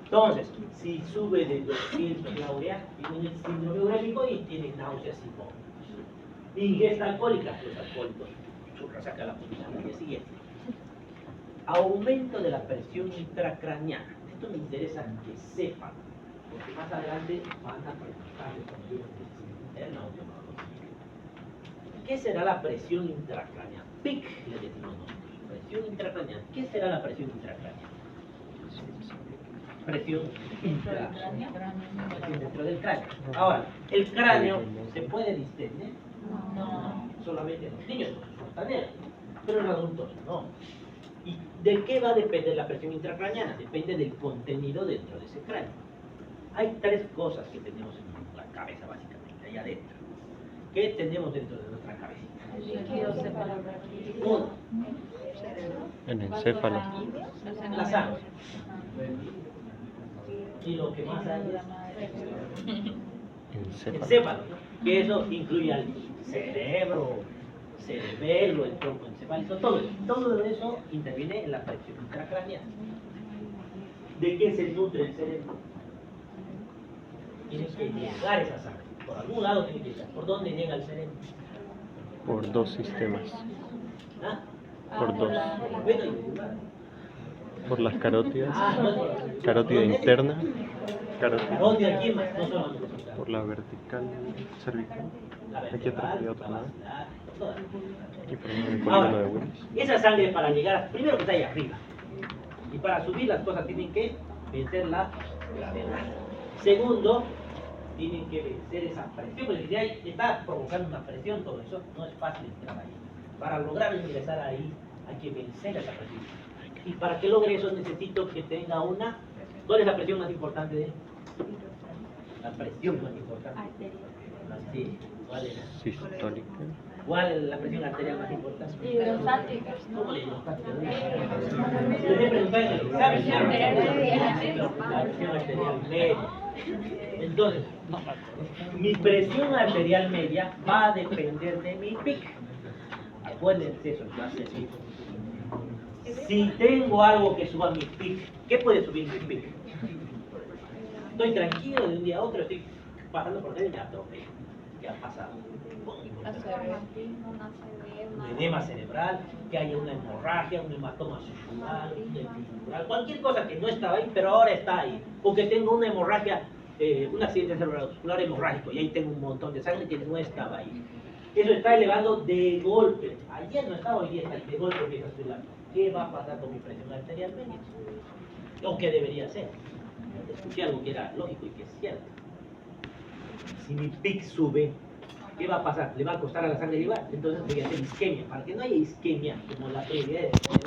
Entonces, si sube de 200 la urea, tienen el síndrome urémico y tienen náuseas y vómitos. Ingesta alcohólica, los alcohólicos, churra, saca la punta al día siguiente. Aumento de la presión intracraneana. Esto me interesa que sepan, porque más adelante van a preguntar de interna o neurológica. ¿Qué será la presión intracraneana? PIC le decimos nosotros. Presión intracraneana. ¿Qué será la presión intracraneana? Presión intracraneana. Presión dentro del cráneo. Ahora, ¿el cráneo se puede distender? No. Solamente en los niños, los fortaneros. Pero en adultos no. ¿Y de qué va a depender la presión intracraneana? Depende del contenido dentro de ese cráneo. Hay tres cosas que tenemos en la cabeza, básicamente, ahí adentro. ¿Qué tenemos dentro de nuestra cabecita? El líquido cerebral. Uno, En el encéfalo. La sangre. Y lo que más hay es Encéfalo. encéfalo, que eso incluye al cerebro, cerebelo, el tronco encefálico, todo eso interviene en la presión intracraneal. ¿De qué se nutre el cerebro? Tiene que llegar esa sangre, por algún lado tiene que llegar. ¿Por dónde llega el cerebro? Por dos sistemas. ¿Ah? Por dos. Bueno, y- Por las carótidas. no, Carótida ¿dónde? interna. Carótida. ¿Dónde aquí más? No solamente Por la vertical cervical. la Aquí atrás hay otra, ¿no? vacilar, todas. Y por el Ahora, polígono de Willis. esa sangre para llegar, primero que está ahí arriba. Y para subir las cosas tienen que vencer la gravedad. Segundo, tienen que vencer esa presión, porque si ahí está provocando una presión, todo eso no es fácil entrar ahí. Para lograr ingresar ahí hay que vencer esa presión. Y para que logre eso necesito que tenga una... ¿Cuál es la presión más importante de él? La presión más importante. Sí, ¿cuál es? Sistólica. ¿Cuál es la presión arterial más importante? Hidrostática. ¿Cómo le hidrostática? Les he preguntado en el examen. La presión arterial media. Entonces, mi presión arterial media va a depender de mi PIC. Acuérdense eso, yo hace así. Si tengo algo que suba mi PIC, ¿qué puede subir mi PIC? Estoy tranquilo de un día a otro, estoy pasando por él y me atropello. ¿Qué ha pasado? Un edema cerebral, que haya una hemorragia, un hematoma cerebral, un epidural, cualquier cosa que no estaba ahí, pero ahora está ahí. O que tengo una hemorragia, un accidente cerebrovascular hemorrágico, y ahí tengo un montón de sangre que no estaba ahí. Eso está elevando de golpe. Ayer no estaba, hoy día está ahí, de golpe empieza a subir. ¿Qué va a pasar con mi presión arterial media? ¿O qué debería ser? Escuché algo que era lógico y que es cierto. Si mi PIC sube, ¿qué va a pasar? ¿Le va a costar a la sangre llevar? Entonces voy a hacer isquemia. Para que no haya isquemia, como la prioridad de